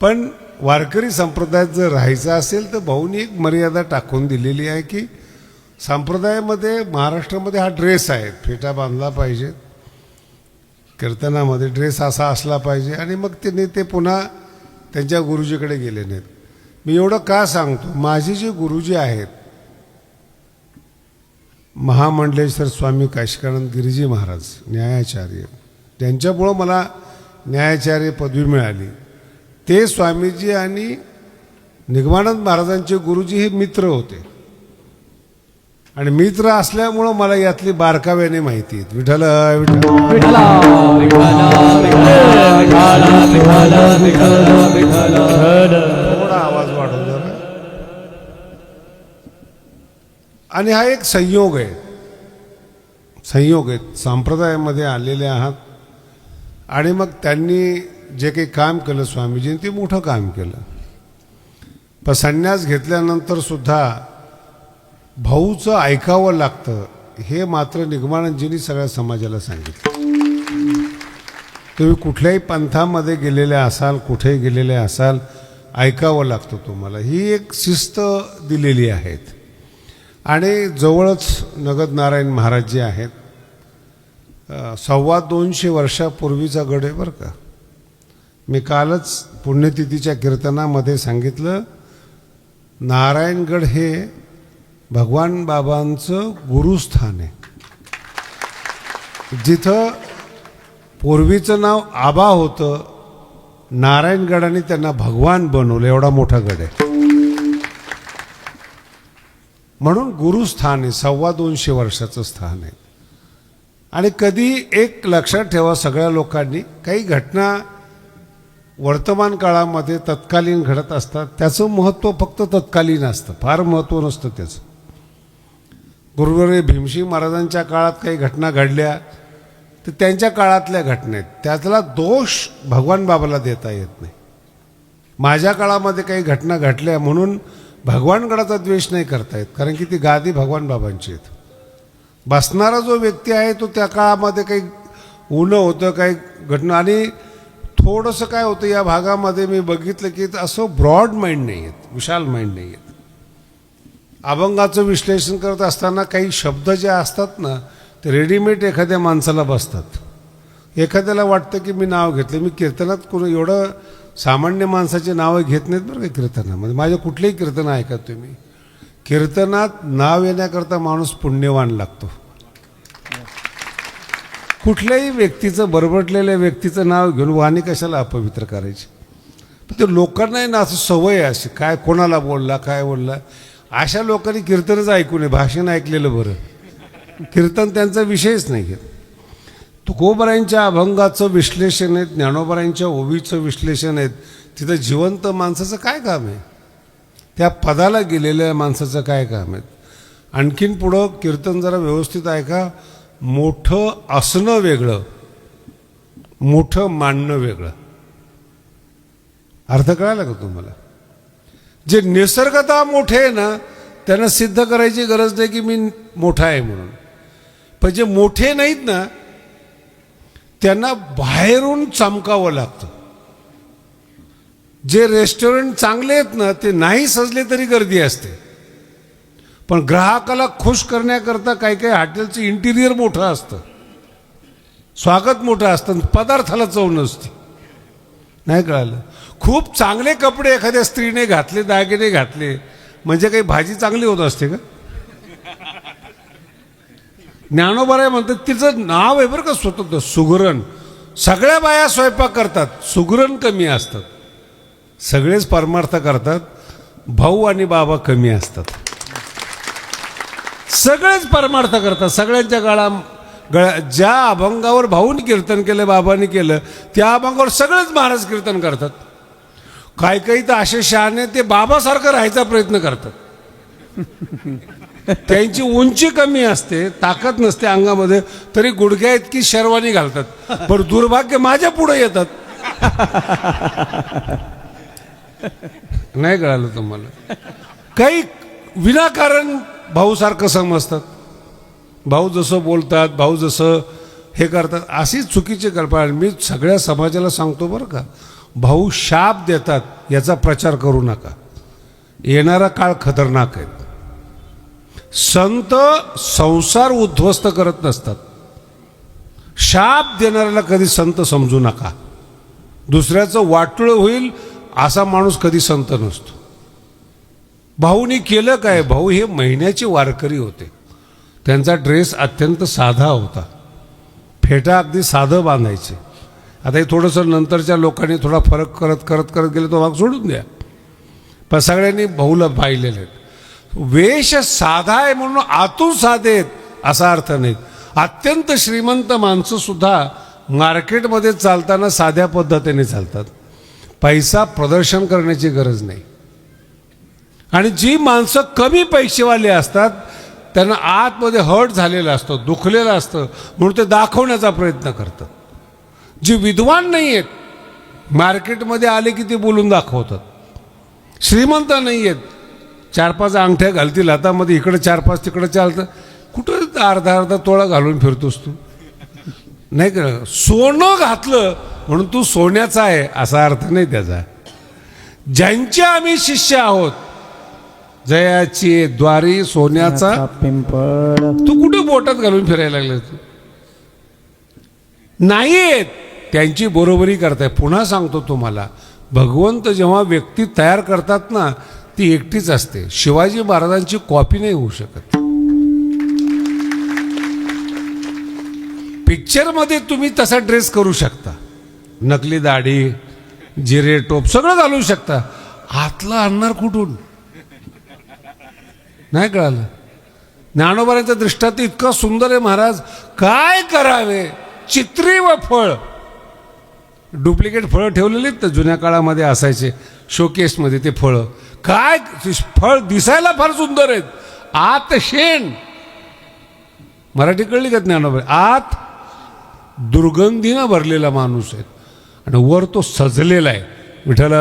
पण वारकरी संप्रदायात जर राहायचं असेल तर भाऊनी एक मर्यादा टाकून दिलेली आहे की संप्रदायामध्ये महाराष्ट्रामध्ये हा ड्रेस आहे, फेटा बांधला पाहिजे, कीर्तनामध्ये ड्रेस असा असला पाहिजे, आणि मग त्यांनी ते पुन्हा त्यांच्या गुरुजीकडे गेले नाहीत. मी एवढं का सांगतो, माझे जे गुरुजी आहेत महामंडलेश्वर स्वामी काशिकानंद गिरीजी महाराज न्यायाचार्य, त्यांच्यामुळं मला न्यायाचार्य पदवी मिळाली. ते स्वामीजी आणि निगमानंद महाराजांचे गुरुजी हे मित्र होते आणि मित्र असल्यामुळं मला यातली बारकाव्याने माहिती आहेत. विठ्ठल विठ्ठल थोडा आवाज वाढवतो जरा. आणि हा एक संयोग आहे, संयोग आहे. संप्रदायामध्ये आलेले आहात आणि मग त्यांनी जे काही काम केलं स्वामीजींनी ते मोठं काम केलं. पण संन्यास घेतल्यानंतर सुद्धा भाऊचं ऐकावं लागतं हे मात्र निगमानंदजींनी सगळ्या समाजाला सांगितलं. तुम्ही कुठल्याही पंथामध्ये गेलेले असाल, कुठेही गेलेले असाल, ऐकावं लागतं तुम्हाला. ही एक शिस्त दिलेली आहेत. आणि जवळच नगद नारायण महाराज जे आहेत, 250 वर्षापूर्वीचा गड आहे बरं का. मी कालच पुण्यतिथीच्या कीर्तनामध्ये सांगितलं, नारायणगड हे भगवान बाबांचं गुरुस्थान आहे. जिथं पूर्वीचं नाव आबा होतं, नारायणगडाने त्यांना भगवान बनवलं, एवढा मोठा गड आहे. म्हणून गुरुस्थान आहे, 250 वर्षाचं स्थान आहे. आणि कधी एक लक्षात ठेवा सगळ्या लोकांनी, काही घटना वर्तमान काळामध्ये तत्कालीन घडत असतात, त्याचं महत्त्व फक्त तत्कालीन असतं, फार महत्त्व नसतं त्याचं. गुरुवर्य भीमसिंग महाराजांच्या काळात काही घटना घडल्या तर त्यांच्या काळातल्या घटना आहेत, त्यातला दोष भगवान बाबाला देता येत नाही. माझ्या काळामध्ये काही घटना घडल्या म्हणून भगवानगडाचा द्वेष नाही करता येत, कारण की ती गादी भगवान बाबांची आहेत. बसणारा जो व्यक्ती आहे तो त्या काळामध्ये काही ऊनं होतं, काही घटना, आणि थोडंसं काय होतं या भागामध्ये मी बघितलं की असं ब्रॉड माइंड नाही आहेत, विशाल माइंड नाही आहेत. अभंगाचं विश्लेषण करत असताना काही शब्द जे असतात ना ते रेडीमेड एखाद्या माणसाला बसतात. एखाद्याला वाटतं की मी नाव घेतलं, मी कीर्तनात कोणी एवढं सामान्य माणसाचे नावं घेत नाहीत बरं का कीर्तनामध्ये. माझे कुठलेही कीर्तन ऐका तुम्ही, कीर्तनात नाव येण्याकरता माणूस पुण्यवान लागतो. कुठल्याही व्यक्तीचं, बरबटलेल्या व्यक्तीचं नाव घेऊन वाणी कशाला अपवित्र करायची. पण ते लोकांनाही ना असं सवय आहे अशी, काय कोणाला बोलला काय बोलला. अशा लोकांनी कीर्तनच ऐकू नये, भाषण ऐकलेलं बरं. कीर्तन त्यांचा विषयच नाही घेत. तुकोबरायांच्या अभंगाचं विश्लेषण आहे, ज्ञानोबरायांच्या ओवीचं विश्लेषण आहे. तिथं जिवंत माणसाचं काय काम आहे, त्या पदाला गेलेल्या माणसाचं काय काम आहे. आणखीन पुढं कीर्तन जरा व्यवस्थित ऐका. मोठं असणं वेगळं, मोठं मानणं वेगळं. अर्थ कळाला का तुम्हाला? जे निसर्गतः मोठे आहे ना त्यांना सिद्ध करायची गरज नाही की मी मोठा आहे म्हणून. पण जे मोठे नाहीत ना त्यांना बाहेरून चमकावं लागतं. जे रेस्टॉरंट चांगले आहेत ना ते नाही सजले तरी गर्दी असते, पण ग्राहकाला खुश करण्याकरता काही काही हॉटेलचं इंटिरियर मोठं असतं, स्वागत मोठं असतं, पदार्थाला चव नसते. नाही कळालं? खूप चांगले कपडे एखाद्या स्त्रीने घातले, दागिने घातले म्हणजे काही भाजी चांगली होत असते का? ज्ञानोबराय म्हणतात तिचं नाव आहे बरं का स्वतंत्र, सुगरण. सगळ्या बाया स्वयंपाक करतात, सुगरण कमी असतात. सगळेच परमार्थ करतात, भाऊ आणि बाबा कमी असतात. सगळेच परमार्थ करतात. सगळ्यांच्या ज्या अभंगावर भाऊनी कीर्तन केलं, बाबांनी केलं, त्या अभंगावर सगळेच महाराज कीर्तन करतात. काही काही तर असे शहाणे ते बाबासारखं राहायचा प्रयत्न करतात. त्यांची उंची कमी असते, ताकद नसते अंगामध्ये, तरी गुडघ्या इतकी शेरवानी घालतात. पण दुर्भाग्य माझ्या पुढे येतात. नाही कळालं तुम्हाला? काही विनाकारण भाऊसारखं समजतात. भाऊ जसं बोलतात, भाऊ जसं हे करतात, अशीच चुकीची कल्पना. मी सगळ्या समाजाला सांगतो बरं का, भाऊ शाप देतात याचा प्रचार करू नका. येणारा काळ खतरनाक आहे. संत संसार उद्ध्वस्त करत नसतात. शाप देणाऱ्याला कधी संत समजू नका. दुसऱ्याचं वाटोळं होईल असा माणूस कधी संत नसतो. भाऊनी केलं काय? भाऊ हे महिन्याचे वारकरी होते. त्यांचा ड्रेस अत्यंत साधा होता. फेटा अगदी साधं बांधायचे. आता हे थोडंसं नंतरच्या लोकांनी थोडा फरक करत करत करत गेले तो भाग सोडून द्या. पण सगळ्यांनी भाऊला पाहिलेले आहेत. वेश साधा आहे म्हणून आतून साधे आहेत असा अर्थ नाही. अत्यंत श्रीमंत माणसं सुद्धा मार्केटमध्ये चालताना साध्या पद्धतीने चालतात. पैसा प्रदर्शन करण्याची गरज नाही. आणि जी माणसं कमी पैसेवाले असतात त्यांना आतमध्ये हर्ट झालेलं असतं, दुखलेलं असतं, म्हणून ते दाखवण्याचा प्रयत्न करतात. जी विद्वान नाही आहेत मार्केटमध्ये आले की ते बोलून दाखवतात. श्रीमंत नाही आहेत, 4-5 अंगठ्या घालतील हातामध्ये, इकडे 4-5 तिकडे चालतं. कुठं अर्धा तोळा घालून फिरतोस तू? नाही का? सोनं घातलं म्हणून तू सोन्याचा आहे असा अर्थ नाही त्याचा. ज्यांचे आम्ही शिष्य आहोत, जयाची द्वारी सोन्याचा पिंपळ, तू कुठं बोटात घालून फिरायला लागला? तू नाही आहेत त्यांची बरोबरी करताय. पुन्हा सांगतो तुम्हाला, भगवंत जेव्हा व्यक्ती तयार करतात ना ती एकटीच असते. शिवाजी महाराजांची कॉपी नाही होऊ शकत. पिक्चरमध्ये तुम्ही तसा ड्रेस करू शकता, नकली दाढी, जिरे टोप सगळं घालू शकता. आतलं आणणार कुठून? नाही कळालं. ज्ञानोबांचा दृष्टांत इतका सुंदर आहे महाराज. काय करावे? चित्री व फळ, डुप्लिकेट फळं ठेवलेली तर जुन्या काळामध्ये असायचे शोकेसमध्ये. ते फळं काय, फळ दिसायला फार सुंदर आहेत, आत शेण. मराठी कळली का ज्ञानोबा? आत दुर्गंधीनं भरलेला माणूस आहे आणि वर तो सजलेला आहे. विठ्ठल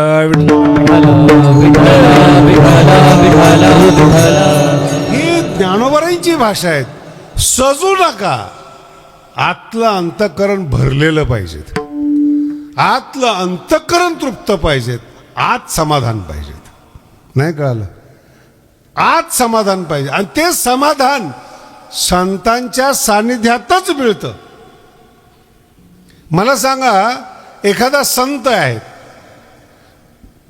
ही ज्ञानोबांची भाषा आहे. सजू नका. आतलं अंतःकरण भरलेलं पाहिजेत. आतलं अंतःकरण तृप्त पाहिजेत. आत समाधान पाहिजेत. नाही कळालं? आत समाधान पाहिजे. आणि ते समाधान संतांच्या सानिध्यातच मिळतं. मला सांगा, एखादा संत आहे,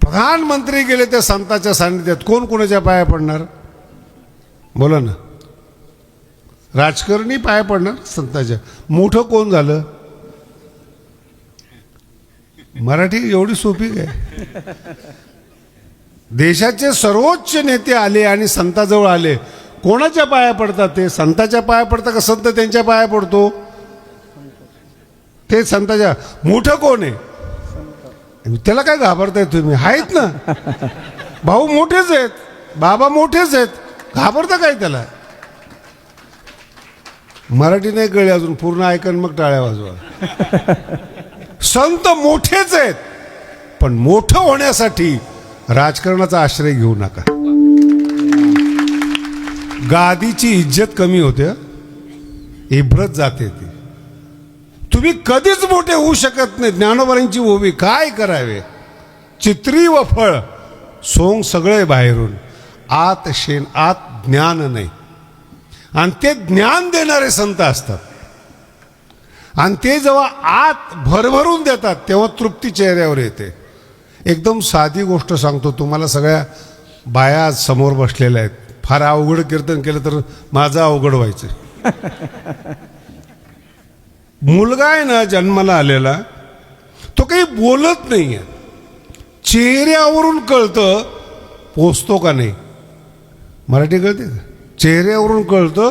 प्रधानमंत्री गेले त्या संताच्या सानिध्यात, कोण कोणाच्या पाया पडणार? बोला ना. राजकारणी पाया पडणार संताच्या. मोठं कोण झालं? मराठी एवढी सोपी काय? देशाचे सर्वोच्च नेते आले आणि संताजवळ आले, कोणाच्या पाया पडतात? ते संताच्या पाया पडतात का संत त्यांच्या पाया पडतो? ते संताच्या. मोठं कोण आहे? त्याला काय घाबरताय तुम्ही? आहेत ना भाऊ मोठेच आहेत, बाबा मोठेच आहेत, घाबरता काय त्याला? मराठी नाही कळली अजून, पूर्ण ऐकन मग टाळ्या वाजवा. संत मोठेच आहेत, पण मोठं होण्यासाठी राजकारणाचा आश्रय घेऊ नका. गादीची इज्जत कमी होते, इब्रत जाते. ती तुम्ही कधीच मोठे होऊ शकत नाही. ज्ञानोबांची ओवी काय करावे? चित्री व फळ, सोंग सगळे बाहेरून, आत शेण, आत ज्ञान नाही. आणि ते ज्ञान देणारे संत असतात. आणि ते जेव्हा आत भरभरून देतात तेव्हा तृप्ती चेहऱ्यावर येते. एकदम साधी गोष्ट सांगतो तुम्हाला. सगळ्या बाया आज समोर बसलेल्या आहेत. फार अवघड कीर्तन केलं तर माझं अवघड व्हायचं. मुलगा आहे ना जन्माला आलेला, तो काही बोलत नाही आहे, चेहऱ्यावरून कळतं पोचतो का नाही. मराठी कळते का? चेहऱ्यावरून कळतं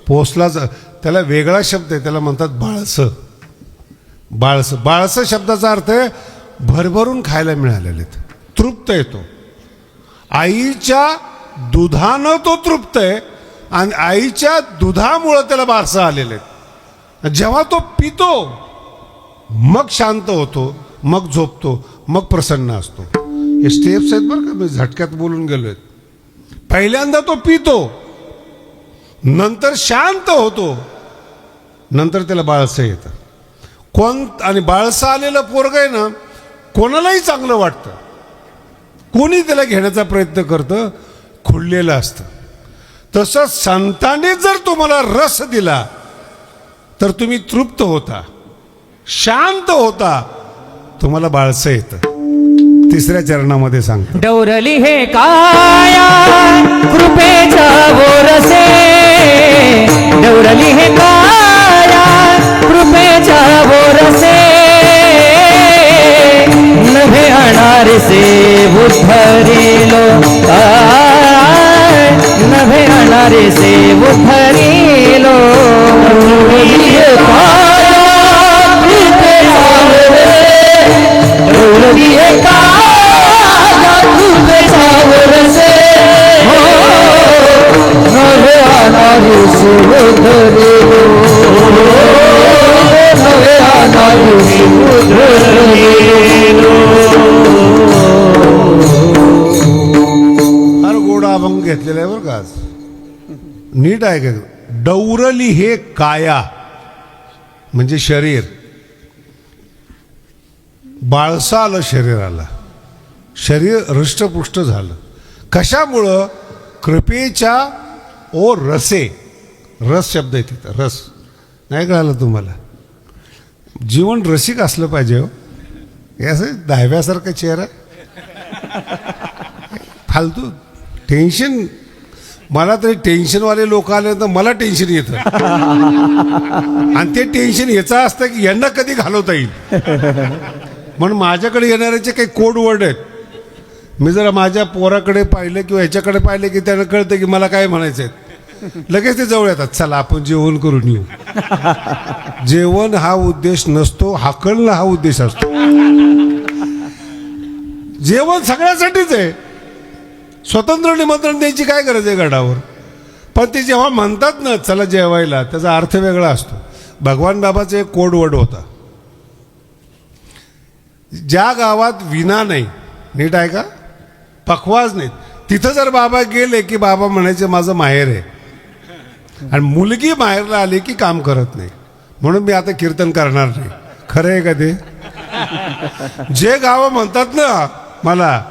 पोचलाच. त्याला वेगळा शब्द आहे, त्याला म्हणतात बाळसं. बाळसं. बाळसं शब्दाचा अर्थ आहे भरभरून खायला मिळालेले, तृप्त येतो. आईच्या दुधानं तो तृप्त आहे आणि आईच्या दुधामुळं त्याला बाळसं आलेले आहेत. जेव्हा तो पितो मग शांत होतो, मग झोपतो, मग प्रसन्न असतो. हे स्टेप्स आहेत बरं का, मी झटक्यात बोलून गेलोय. पहिल्यांदा तो पितो, नंतर शांत होतो, नंतर त्याला बाळसं येतं. आणि बाळसं आलेलं पोरग आहे ना, कोणालाही चांगलं वाटतं, कोणी त्याला घेण्याचा प्रयत्न करतं, खुललेलं असतं. तसं संतांनी जर तुम्हाला रस दिला तर तुम्ही तृप्त होता, शांत होता, तुम्हाला बाळसं येतं. तिसऱ्या चरणामध्ये सांगतो, डौरली हे काया कृपेचा बोरसे, डौरली हे काया कृपेचा बोरसे, नभे अनारे से उद्धरिलो काय, नभे अनारे से उद्धरिलो. डौरली हे काया कृपेचा बोरसे, डौरली हे काया कृपेचा बोरसे, नभे अनारे से उद्धरिलो, नभे अनारे से उद्धरिलो. फार गोडा अभंग घेतलेला आहे बरं का आज. नीट आहे का? डौरली हे काया म्हणजे शरीर, बाळसं आलं शरीराला, शरीर हृष्टपुष्ट झालं. कशामुळं? कृपेच्या ओ रसे, रस शब्द आहे तिथं, रस. नाही कळालं तुम्हाला? जीवन रसिक असलं पाहिजे हो. हे असं दहाव्यासारखा चेहरा, फालतू टेन्शन. मला तरी टेन्शनवाले लोक आले तर मला टेन्शन येतं. आणि ते टेन्शन याचं असतं की यांना कधी घालवता येईल. म्हणून माझ्याकडे येणाऱ्याचे काही कोड वर्ड आहेत. मी जरा माझ्या पोराकडे पाहिलं किंवा ह्याच्याकडे पाहिलं की त्यांना कळतं की मला काय म्हणायचं आहे. लगेच ते जवळ येतात, चला आपण जेवण करून येऊ. जेवण हा उद्देश नसतो, हाकलणं हा उद्देश असतो. जेवण सगळ्यासाठीच आहे. स्वतंत्र निमंत्रण द्यायची काय गरज आहे गडावर? पण ते जेव्हा म्हणतात ना चला जेवायला, त्याचा अर्थ वेगळा असतो. भगवान बाबाचा एक कोड वर्ड होता, ज्या गावात विना नाही, नीट आहे का, पखवाज नाही, तिथं जर बाबा गेले की बाबा म्हणायचे माझं माहेर आहे. आणि मुलगी माहेरला आली की काम करत नाही. म्हणून मी आता कीर्तन करणार नाही. खरं आहे का ते? जे गावं म्हणतात ना मला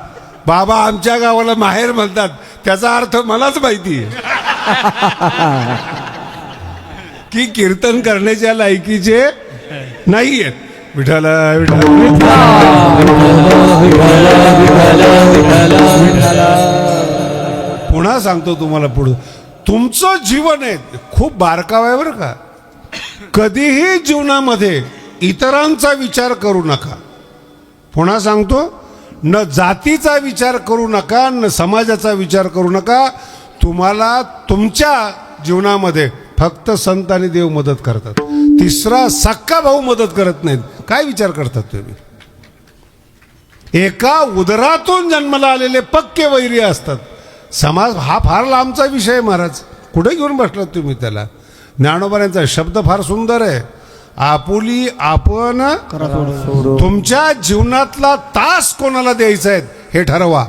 बाबा आमच्या गावाला माहेर म्हणतात, त्याचा अर्थ मलाच माहिती आहे की कीर्तन करण्याच्या लायकीचे नाही आहेत. विठ्ठल विठ्ठल पुन्हा सांगतो तुम्हाला, पुढं तुमचं जीवन आहे खूप बारकाव आहे बरं का. कधीही जीवनामध्ये इतरांचा विचार करू नका. पुन्हा सांगतो, न जातीचा विचार करू नका, न समाजाचा विचार करू नका. तुम्हाला तुमच्या जीवनामध्ये फक्त संत आणि देव मदत करतात. तिसरा सक्का भाऊ मदत करत नाहीत. काय विचार करतात तुम्ही? एका उदरातून जन्माला आलेले पक्के वैरी असतात. समाज हा फार लांबचा विषय महाराज, कुठे घेऊन बसलात तुम्ही त्याला? ज्ञानोबांचा शब्द फार सुंदर आहे, आपुली आपण. तुमच्या जीवनातला तास कोणाला द्यायचा आहे हे ठरवा.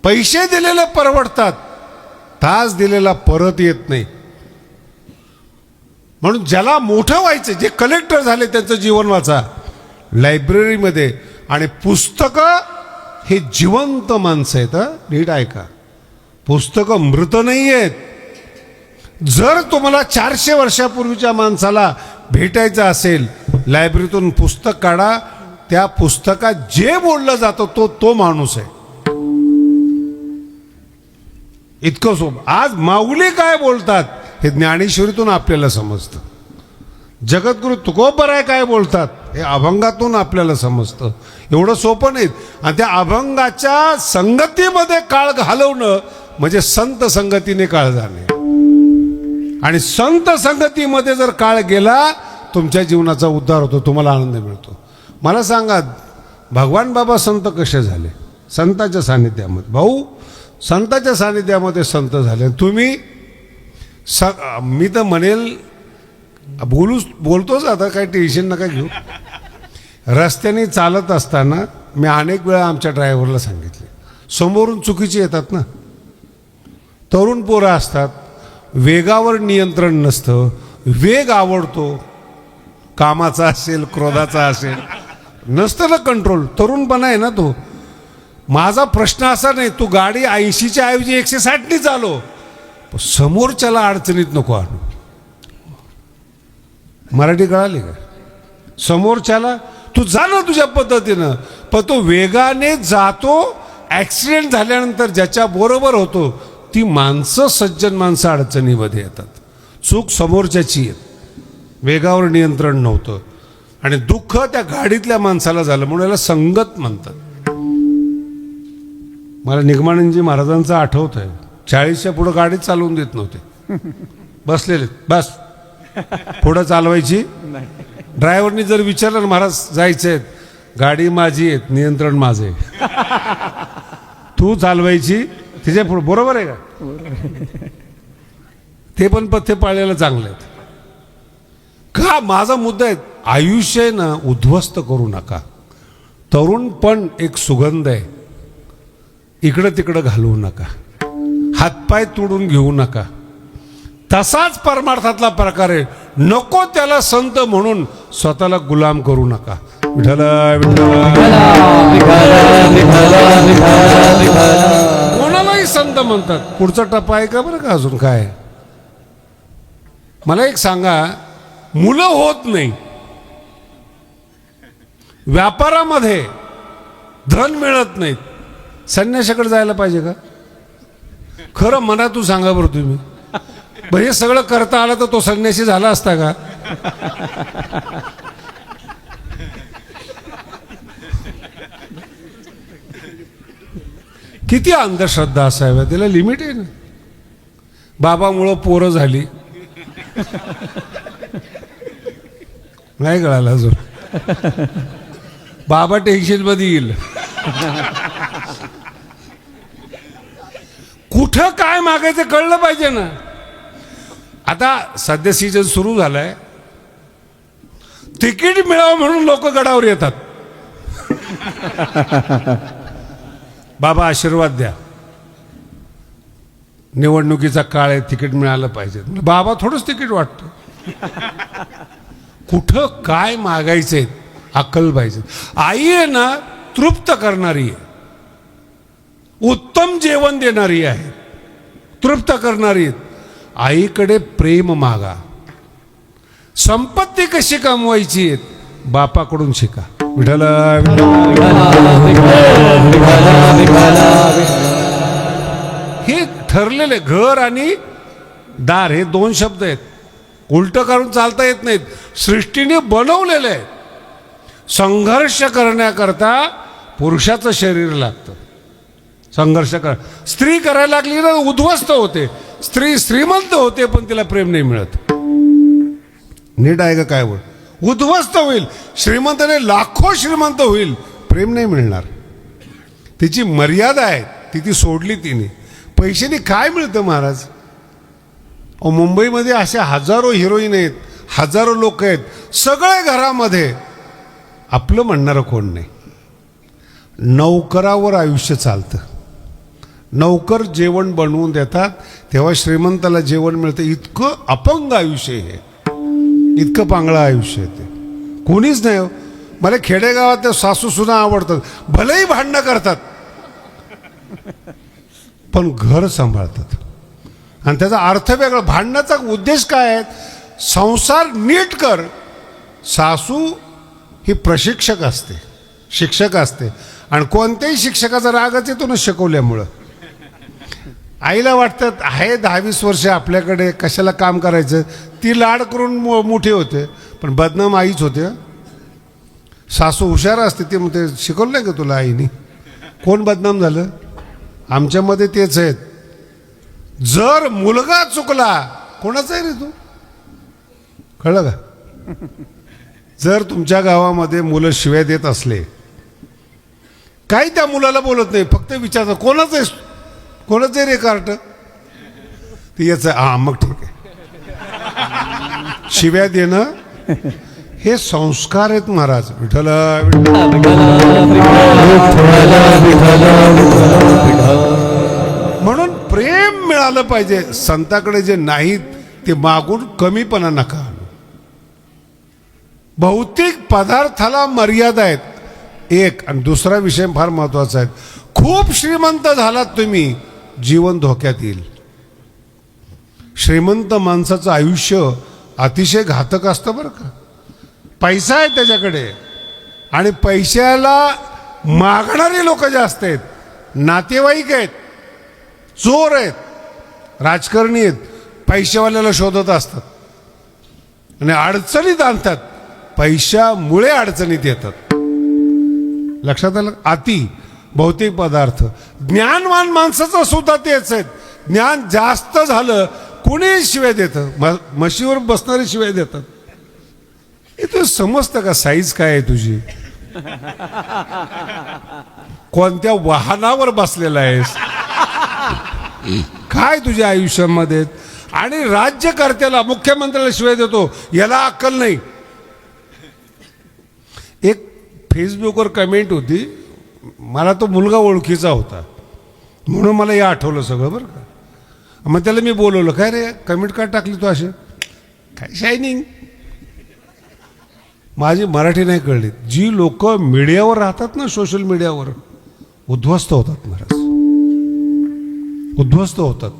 पैसे दिलेले परवडतात, तास दिलेला परत येत नाही. म्हणून ज्याला मोठं व्हायचं, जे कलेक्टर झाले त्यांचं जीवन वाचा लायब्ररीमध्ये. आणि पुस्तकं हे जिवंत माणसं आहेत. नीट ऐका, पुस्तकं मृत नाही आहेत. जर तुम्हाला 400 वर्षापूर्वीच्या माणसाला भेटायचं असेल, लायब्ररीतून पुस्तक काढा. त्या पुस्तकात जे बोललं जातं तो माणूस आहे. इतकं सोप. आज माऊली काय बोलतात हे ज्ञानेश्वरीतून आपल्याला समजतं. जगद्गुरु तुकोबराय काय बोलतात हे अभंगातून आपल्याला समजतं. एवढं सोपं नाही. आणि त्या अभंगाच्या संगतीमध्ये काळ घालवणं म्हणजे संत संगतीने काळ जाणे. आणि संत संगतीमध्ये जर काळ गेला तुमच्या जीवनाचा उद्धार होतो, तुम्हाला आनंद मिळतो. मला सांगा, भगवान बाबा संत कसे झाले? संताच्या सानिध्यामध्ये. भाऊ संताच्या सानिध्यामध्ये संत झाले. तुम्ही मी तर म्हणेल बोलतोच आता, काही टेन्शन नका घेऊ. रस्त्याने चालत असताना मी अनेक वेळा आमच्या ड्रायव्हरला सांगितले, समोरून चुकीचे येतात ना, तरुण पोरं असतात, वेगावर नियंत्रण नसतं, वेग आवडतो, कामाचा असेल क्रोधाचा असेल, नसतं ना कंट्रोल. तरुणपणा आहे ना तो. माझा प्रश्न असा नाही तू गाडी 80च्या ऐवजी 160नी चालव, समोरच्याला अडचणीत नको आणू. मराठी कळाली का? समोरच्याला तू जा ना तुझ्या पद्धतीनं, पण तो वेगाने जातो. ॲक्सिडेंट झाल्यानंतर ज्याच्या बरोबर होतो ती माणसं, सज्जन माणसं अडचणीमध्ये येतात. चूक समोरच्याची आहे, वेगावर नियंत्रण नव्हतं आणि दुःख त्या गाडीतल्या माणसाला झालं, म्हणून याला संगत म्हणतात. मला निगमानंदजी महाराजांचं आठवत आहे, 40च्या पुढं गाडी चालवून देत नव्हते. बसलेले बस पुढं चालवायची. ड्रायव्हरनी जर विचारलं ना महाराज जायचं आहेत, गाडी माझी आहे, नियंत्रण माझं आहे, तू चालवायची तिच्या पुढं. बरोबर आहे का? ते पण पथ्य पाळलेलं चांगले आहेत का? माझा मुद्दा आहे, आयुष्य आहे ना उद्ध्वस्त करू नका. तरुण पण एक सुगंध आहे, इकडं तिकडं घालवू नका, हातपाय तोडून घेऊ नका. तसाच परमार्थातला प्रकार आहे. नको त्याला संत म्हणून स्वतःला गुलाम करू नका. विठ्ठल कोणालाही संत म्हणतात. पुढचा टप्पा आहे का बरं का अजून काय? मला एक सांगा, मुलं होत नाही, व्यापारामध्ये धन मिळत नाहीत, संन्याशाकडे जायला पाहिजे का? खरं मनातून सांगा बरं तुम्ही. हे सगळं करता आलं तर तो संन्यासी झाला असता का? किती अंधश्रद्धा असाव्या, त्याला लिमिट आहे ना. बाबामुळं पोरं झाली, नाही कळालं अजून. बाबा टेन्शन मध्ये येईल. कुठं काय मागायचं कळलं पाहिजे ना. आता सध्या सीजन सुरू झालाय, तिकीट मिळावं म्हणून लोक गडावर येतात. बाबा आशीर्वाद द्या, निवडणुकीचा काळ आहे, तिकीट मिळालं पाहिजे. बाबा थोडंच तिकीट वाटतं. कुठं काय मागायचंय अक्कल पाहिजे. आई आहे ना तृप्त करणारी आहे, उत्तम जेवण देणारी आहे, तृप्त करणारी आहे. आईकडे प्रेम मागा. संपत्ती कशी कमवायची आहे बापाकडून शिका. विठ्ठल हे ठरलेले. घर आणि दार हे दोन शब्द आहेत, उलट करून चालता येत नाहीत. सृष्टीने बनवलेले आहे. संघर्ष करण्याकरता पुरुषाचं शरीर लागतं. संघर्ष कर. स्त्री करायला लागली ना उद्ध्वस्त होते. स्त्री श्रीमंत होते पण तिला प्रेम नाही मिळत. नीट आहे का काय? उद्ध्वस्त होईल. श्रीमंताने लाखो श्रीमंत होईल, प्रेम नाही मिळणार. तिची मर्यादा आहे, ती सोडली तिने. पैशाने काय मिळतं महाराज? मुंबईमध्ये असे हजारो हिरोईन आहेत, हजारो लोक आहेत, सगळे घरामध्ये. आपलं म्हणणारं कोण नाही. नौकरावर आयुष्य चालतं. नौकर जेवण बनवून देतात तेव्हा श्रीमंताला जेवण मिळतं. इतकं अपंग आयुष्य हे, इतकं पांगळं आयुष्य आहे ते. कोणीच नाही. मला खेडेगावात सासू सुना आवडतात, भलेही भांडणं करतात पण घर सांभाळतात. आणि त्याचा अर्थ वेगळा. भांडण्याचा उद्देश काय आहे? संसार नीट कर. सासू ही प्रशिक्षक असते, शिक्षक असते. आणि कोणत्याही शिक्षकाचा रागच येतो ना शिकवल्यामुळं. आईला वाटतं आहे 10-20 वर्ष आपल्याकडे, कशाला काम करायचं. ती लाड करून मोठे होते, पण बदनाम आईच होते. सासू हुशार असते, ती म्हणते शिकवलं नाही का तुला आईने? कोण बदनाम झालं? आमच्यामध्ये तेच आहेत. जर मुलगा चुकला, कोणाचा आहे रे तू? कळलं का? जर तुमच्या गावामध्ये मुलं शिव्या देत असले, काही त्या मुलाला बोलत नाही, फक्त विचारतं कोणाचं आहे, कोणाचं आहे रे कार्ट? ते याचं. हा मग ठीक आहे. शिव्या देणं हे संस्कार आहेत महाराज. विठ्ठल म्हणून प्रेम मिळालं पाहिजे. संताकडे जे नाहीत ते मागून कमीपणा नका आणू. भौतिक पदार्थाला मर्यादा आहेत. एक. आणि दुसरा विषय फार महत्वाचा आहे. खूप श्रीमंत झालात तुम्ही, जीवन धोक्यात येईल. श्रीमंत माणसाचं आयुष्य अतिशय घातक असतं बरं का. पैसा आहे त्याच्याकडे आणि पैशाला मागणारे लोक जास्त आहेत, नातेवाईक आहेत, चोर आहेत, राजकारणी आहेत, पैशावाल्याला शोधत असतात आणि अडचणीत आणतात. पैशामुळे अडचणीत येतात. लक्षात आलं. अति भौतिक पदार्थ. ज्ञानवान माणसाचं सुद्धा तेच आहेत. ज्ञान जास्त झालं कुणी शिव्या देतं, म्हशीवर बसणारे शिव्या देतात. हे तुला समजतं का साईज काय आहे तुझी, कोणत्या वाहनावर बसलेला आहेस, काय तुझ्या आयुष्यामध्ये. आणि राज्यकर्त्याला मुख्यमंत्र्याला शिवाय देतो, याला अक्कल नाही. एक फेसबुकवर कमेंट होती, मला तो मुलगा ओळखीचा होता म्हणून मला हे आठवलं सगळं बरं का. मग त्याला मी बोलवलं, काय रे कमेंट का टाकली तू असे, काय शायनिंग. माझी मराठी नाही कळली. जी लोक मीडियावर राहतात ना, सोशल मीडियावर, उद्ध्वस्त होतात महाराज, उद्ध्वस्त होतात.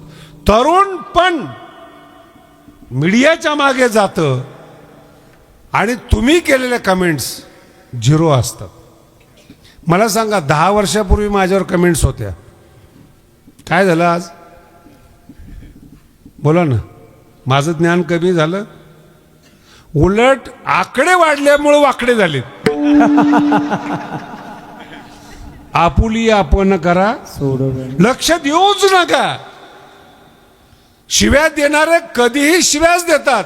तरुण पण मीडियाच्या मागे जातं आणि तुम्ही केलेल्या कमेंट्स झिरो असतात. मला सांगा, 10 वर्षापूर्वी माझ्यावर कमेंट्स होत्या, काय झालं आज बोला ना. माझं ज्ञान कमी झालं, उलट आकडे वाढल्यामुळे वाकडे झालेत. आपुली आपण करा, लक्ष देऊच नका. शिव्या देणारे कधीही शिव्याच देतात,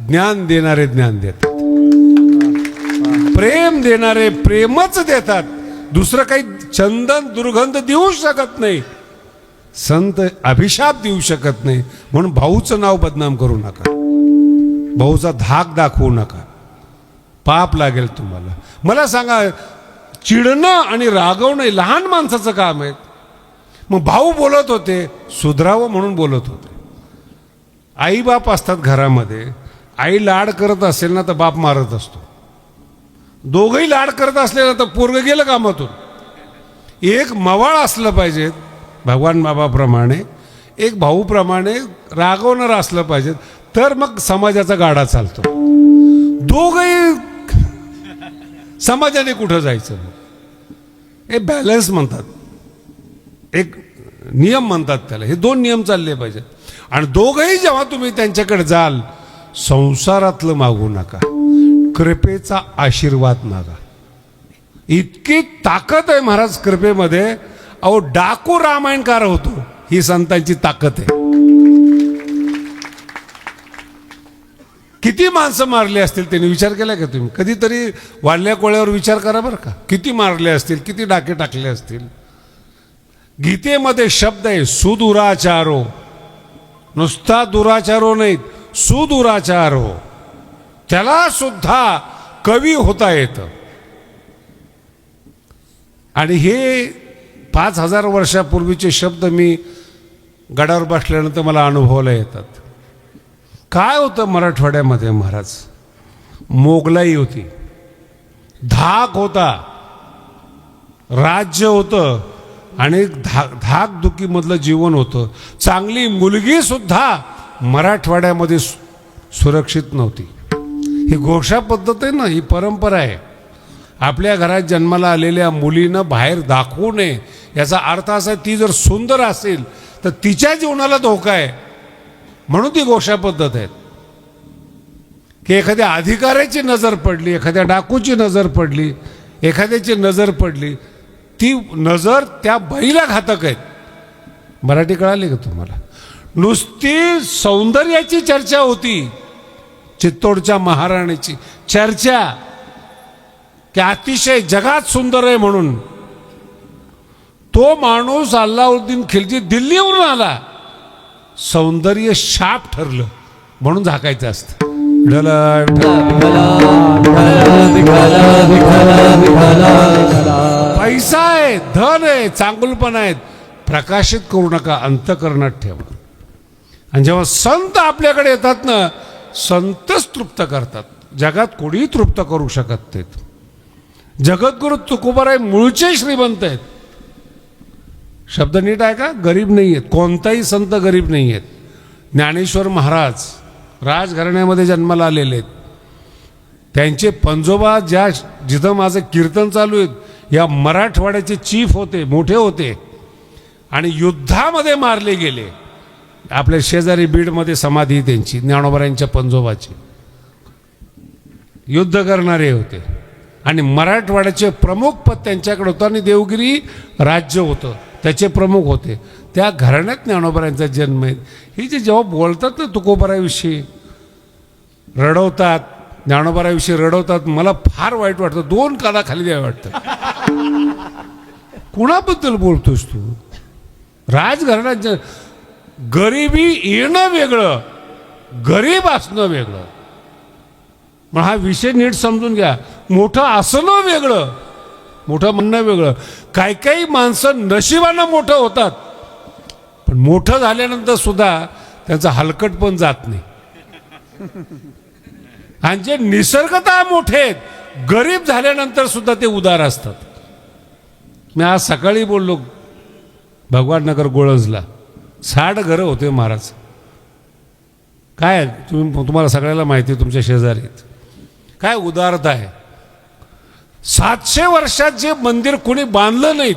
ज्ञान देणारे ज्ञान देतात, प्रेम देणारे प्रेमच देतात. दुसरं काही चंदन दुर्गंध देऊ शकत नाही, संत अभिशाप देऊ शकत नाही. म्हणून भाऊचं नाव बदनाम करू नका, भाऊचा धाक दाखवू नका, पाप लागेल तुम्हाला. मला सांगा, चिडणं आणि रागवणं लहान माणसाचं काम आहे. मग भाऊ बोलत होते, सुधरावं म्हणून बोलत होते. आई बाप असतात घरामध्ये, आई लाड करत असेल ना तर बाप मारत असतो. दोघंही लाड करत असले ना तर पोरगं गेलं कामातून. एक मवाळ असलं पाहिजे भगवान बाबाप्रमाणे, एक भाऊप्रमाणे रागवणार असलं पाहिजे, तर मग समाजाचा गाडा चालतो. दोघंही समाजाने कुठं जायचं, हे बॅलन्स म्हणतात, एक नियम म्हणतात त्याला. हे 2 नियम चालले पाहिजेत. आणि दोघंही जेव्हा तुम्ही त्यांच्याकडे जाल, संसारातलं मागू नका, कृपेचा आशीर्वाद मागा. इतकी ताकद आहे महाराज कृपेमध्ये. अहो, डाकू रामायणकार होतो, ही संतांची ताकद आहे. किती माणसं मारली असतील त्यांनी, विचार केला का तुम्ही कधीतरी? वाढल्या कोळ्यावर विचार करा बरं का, किती मारले असतील, किती डाके टाकले असतील. गीतेमध्ये शब्द आहे सुदुराचारो, नुसता दुराचारो नाही, सुदुराचारो. त्याला सुद्धा कवी होता येतं. आणि हे 5000 वर्षापूर्वीचे शब्द मी गडावर बसल्यानंतर मला अनुभवायला येतात. काय होतं मराठवाड्यामध्ये महाराज? मोगलाई होती, धाक होता, राज्य होतं आणि धाकधुकीमधलं जीवन होतं. चांगली मुलगी सुद्धा मराठवाड्यामध्ये सुरक्षित नव्हती. ही घोषा पद्धत आहे ना, ही परंपरा आहे. आपल्या घरात जन्माला आलेल्या मुलीनं बाहेर दाखवू नये, याचा अर्थ असा आहे ती जर सुंदर असेल तर तिच्या जीवनाला धोका आहे. म्हणून ती घोषा पद्धत आहे की एखाद्या अधिकाऱ्याची नजर पडली, एखाद्या डाकूची नजर पडली, एखाद्याची नजर पडली, ती नजर त्या बाईला घातक आहेत. मराठी कळाली का तुम्हाला? नुसती सौंदर्याची चर्चा होती, चित्तोडच्या महाराणीची चर्चा की अतिशय जगात सुंदर आहे म्हणून. तो माणूस अल्लाउद्दीन खिलजी दिल्लीवरून आला, सौंदर्य शाप ठरलं म्हणून झाकायचं असतं. पैसा आहे, धन आहे, चांगुलपण आहेत, प्रकाशित करू नका, अंतःकरणात ठेवा. आणि जेव्हा संत आपल्याकडे येतात ना, संतच तृप्त करतात, जगात कोणीही तृप्त करू शकत नाहीत. जगद्गुरु तुकोबाराय मूळचे श्रीमंत आहेत. शब्द नीट आहे का? गरीब नाही आहेत. कोणताही संत गरीब नाही आहेत. ज्ञानेश्वर महाराज राजघराण्यामध्ये जन्माला आलेले आहेत. त्यांचे पंजोबा जिथं माझं कीर्तन चालू आहे या मराठवाड्याचे चीफ होते, मोठे होते आणि युद्धामध्ये मारले गेले. आपल्या शेजारी बीडमध्ये समाधी त्यांची, ज्ञानोबारायांच्या पंजोबाची. युद्ध करणारे होते आणि मराठवाड्याचे प्रमुख पद त्यांच्याकडे होतं आणि देवगिरी राज्य होतं, त्याचे प्रमुख होते. त्या घराण्यात ज्ञानोबारायांचा जन्म आहे. ही जे जेव्हा बोलतात ना तुकोबाराविषयी, रडवतात, ज्ञानोबाराविषयी रडवतात, मला फार वाईट वाटतं. 2 काना खाली द्यावं वाटतं. कुणाबद्दल बोलतोस तू? राजघराण्यात गरिबी येणं वेगळं, गरीब असणं वेगळं. मग हा विषय नीट समजून घ्या. मोठं असणं वेगळं, मोठं म्हणणं वेगळं. काही काही माणसं नशिबानं मोठं होतात, पण मोठं झाल्यानंतर सुद्धा त्यांचा हलकट पण जात नाही. आणि जे निसर्गतः मोठे आहेत, गरीब झाल्यानंतर सुद्धा ते उदार असतात. मी आज सकाळी बोललो भगवान नगर गोळंजला 60 घरं होते महाराज. काय तुम्हाला सगळ्याला माहिती आहे, तुमच्या शेजारीत काय उदारता आहे. 700 वर्षात जे मंदिर कोणी बांधलं नाही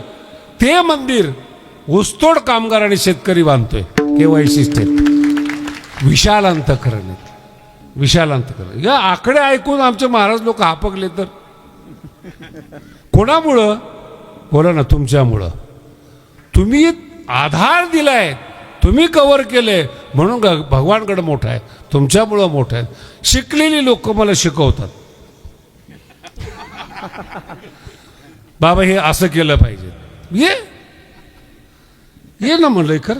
ते मंदिर ऊसतोड कामगार आणि शेतकरी बांधतोय. हे वैशिष्ट्य आहे. विशाल अंतःकरण आहे, विशाल अंतःकरण. या आकडे ऐकून आमचे महाराज लोक हापकले तर कोणामुळं? बोला ना, तुमच्यामुळं. तुम्ही आधार दिलाय, तुम्ही कव्हर केले म्हणून भगवानकडे मोठा आहे, तुमच्यामुळं मोठं आहे. शिकलेली लोक मला शिकवतात, बाबा हे असं केलं पाहिजे. ये ना म्हणलंय खरं.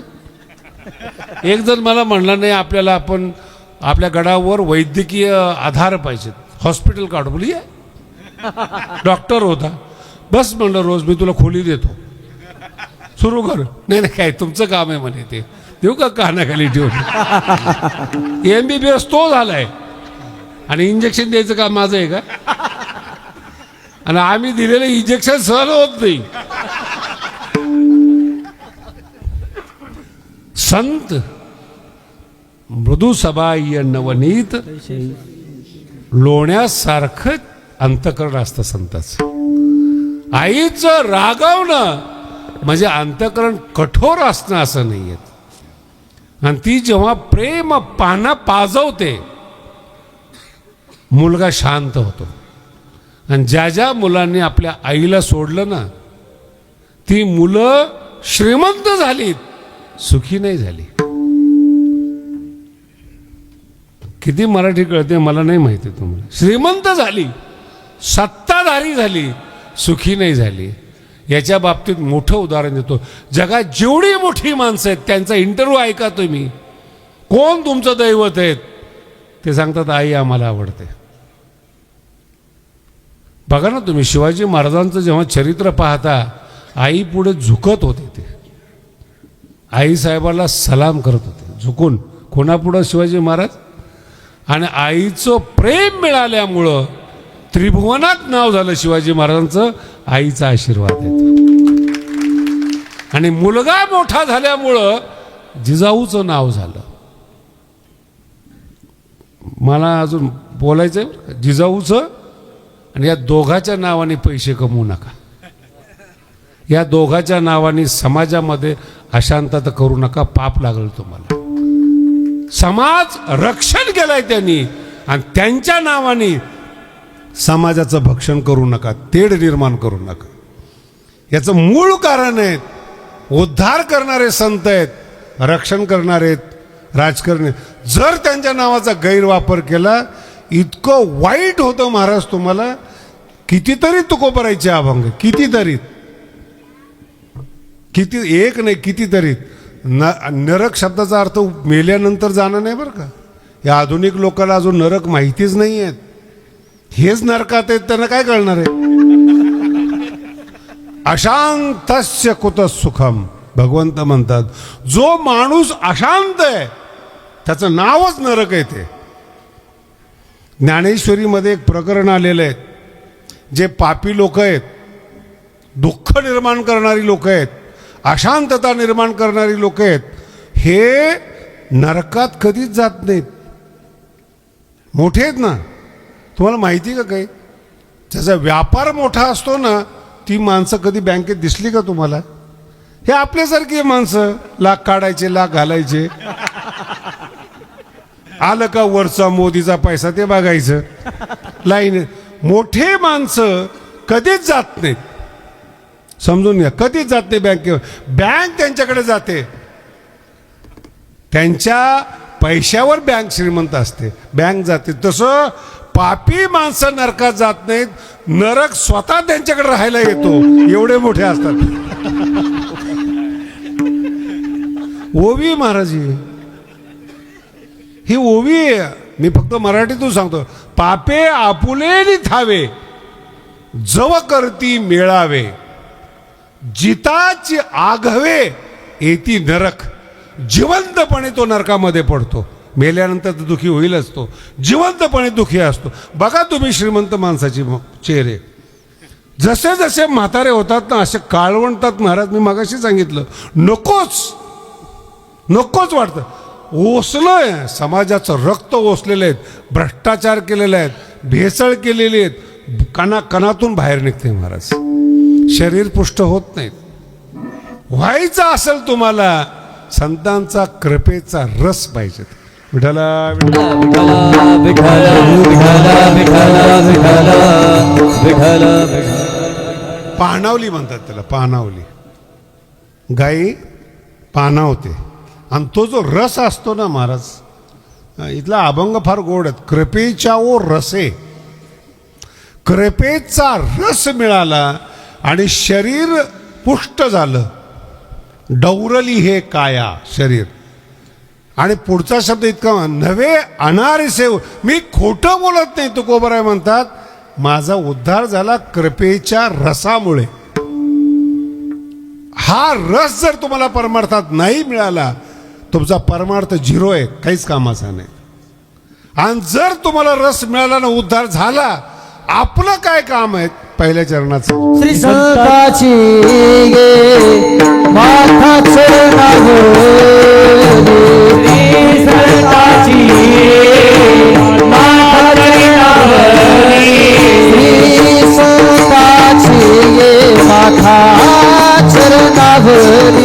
एक जण मला म्हणला नाही आपल्याला, आपण आपल्या गडावर वैद्यकीय आधार पाहिजेत, हॉस्पिटल काढू. बोली डॉक्टर होता. बस म्हणलं रोज मी तुला खोली देतो, सुरू कर. नाही नाही काय तुमचं काम आहे म्हणे, ते देऊ का कानाखाली ठेवून. MBBS तो झालाय आणि इंजेक्शन द्यायचं काम माझं आहे का? आणि आम्ही दिलेलं इंजेक्शन सहन होत नाही. संत मृदू सबाह्य नवनीत लोण्यासारखं अंतःकरण असतं संताचं. आईचं रागवणं म्हणजे अंतःकरण कठोर असणं असं नाही आहे. आणि ती जेव्हा प्रेम पानं पाजवते मुलगा शांत होतो. आणि ज्या ज्या मुलांनी आपल्या आईला सोडलं ना, ती मुलं श्रीमंत झालीत, सुखी नाही झाली. किती मराठी कळते मला नाही माहिती तुम्हाला. श्रीमंत झाली, सत्ताधारी झाली, सुखी नाही झाली. याच्या बाबतीत मोठं उदाहरण देतो. जगात जेवढी मोठी माणसं आहेत त्यांचा इंटरव्ह्यू ऐका तुम्ही. कोण तुमचं दैवत आहेत ते सांगतात आई आम्हाला आवडते. बघा ना तुम्ही, शिवाजी महाराजांचं जेव्हा चरित्र पाहता, आई पुढे झुकत होते. ते आई साहेबाला सलाम करत होते झुकून. कोणापुढं? शिवाजी महाराज. आणि आईचं प्रेम मिळाल्यामुळं त्रिभुवनात नाव झालं शिवाजी महाराजांचं. आईचा आशीर्वाद आहे. आणि मुलगा मोठा झाल्यामुळं जिजाऊचं नाव झालं. मला अजून बोलायचंय जिजाऊचं. आणि या दोघाच्या नावाने पैसे कमवू नका. या दोघाच्या नावाने समाजामध्ये अशांतता करू नका, पाप लागल तुम्हाला. समाज रक्षण केलंय त्यांनी आणि त्यांच्या नावाने समाजाचं भक्षण करू नका, तेढ निर्माण करू नका. याचं मूळ कारण आहे उद्धार करणारे संत आहेत, रक्षण करणारे आहेत राजकारणी. जर त्यांच्या नावाचा गैरवापर केला, इतकं वाईट होतं महाराज तुम्हाला. कितीतरी तुकोबारायचे अभंग, कितीतरी, किती एक नाही कितीतरी. नरक शब्दाचा अर्थ मेल्यानंतर जाणं नाही बरं का. या आधुनिक लोकांना अजून नरक माहितीच नाही आहेत. हेच नरकात आहेत, त्यांना काय कळणार आहे. अशांतस्य कुत सुखम, भगवंत म्हणतात जो माणूस अशांत आहे त्याचं नावच नरक आहे. ते ज्ञानेश्वरीमध्ये एक प्रकरण आलेलं आहे. जे पापी लोक आहेत, दुःख निर्माण करणारी लोक आहेत, अशांतता निर्माण करणारी लोक आहेत, हे नरकात कधीच जात नाहीत. मोठे आहेत ना, तुम्हाला माहिती का काही? ज्याचा व्यापार मोठा असतो ना, ती माणसं कधी बँकेत दिसली का तुम्हाला? हे आपल्यासारखी माणसं, लाख काढायचे, लाख घालायचे, आलं का वरचा मोदीचा पैसा ते बघायचं, लाईन. मोठे माणसं कधीच जात नाहीत, समजून घ्या, कधीच जात नाही बँकेवर. बँक त्यांच्याकडे जाते, त्यांच्या पैशावर बँक श्रीमंत असते, बँक जाते. तसं पापी माणसं नरकात जात नाहीत, नरक स्वतः त्यांच्याकडे राहायला येतो, एवढे मोठे असतात. ओवी महाराज, ही ओवी आहे, मी फक्त मराठीतून सांगतो. पापे आपुले थावे, जव करती मेळावे, जिताची आघवे येती नरक. जिवंतपणे तो नरकामध्ये पडतो, मेल्यानंतर तर दुखी होईलच, तो जिवंतपणे दुखी असतो. बघा तुम्ही श्रीमंत माणसाची चेहरे, जसे जसे म्हातारे होतात ना, असे काळवंटात. महाराज, मी मगाशी सांगितलं, नकोच वाटतं. ओसलंय, समाजाचं रक्त ओसलेलं आहेत, भ्रष्टाचार केलेले आहेत, भेसळ केलेली आहेत, कणातून बाहेर निघते महाराज. शरीर पुष्ट होत नाहीत. व्हायचं असेल तुम्हाला, संतांचा कृपेचा रस पाहिजे. विठ्ठला पाहणावली म्हणतात त्याला, पाहणावली. गाई पाहणावते, आणि तो जो रस असतो ना महाराज, इथला अभंग फार गोड आहेत. कृपेच्या ओ रसे, कृपेचा रस मिळाला आणि शरीर पुष्ट झालं. डौरली हे काया शरीर. आणि पुढचा शब्द इतका, नवे अनारिसे. मी खोटं बोलत नाही, तुकोबराय म्हणतात, माझा उद्धार झाला कृपेच्या रसामुळे. हा रस जर तुम्हाला परमार्थात नाही मिळाला, तुमचा परमार्थ झिरो आहे, काहीच कामाचा नाही. आणि जर तुम्हाला रस मिळाला ना, उद्धार झाला, आपलं काय काम आहे? पहिल्या चरणाचं श्री संताची गे माथा चरणावर, श्री संताची माथा चरणावर, श्री संताची गे माथा चरणावर,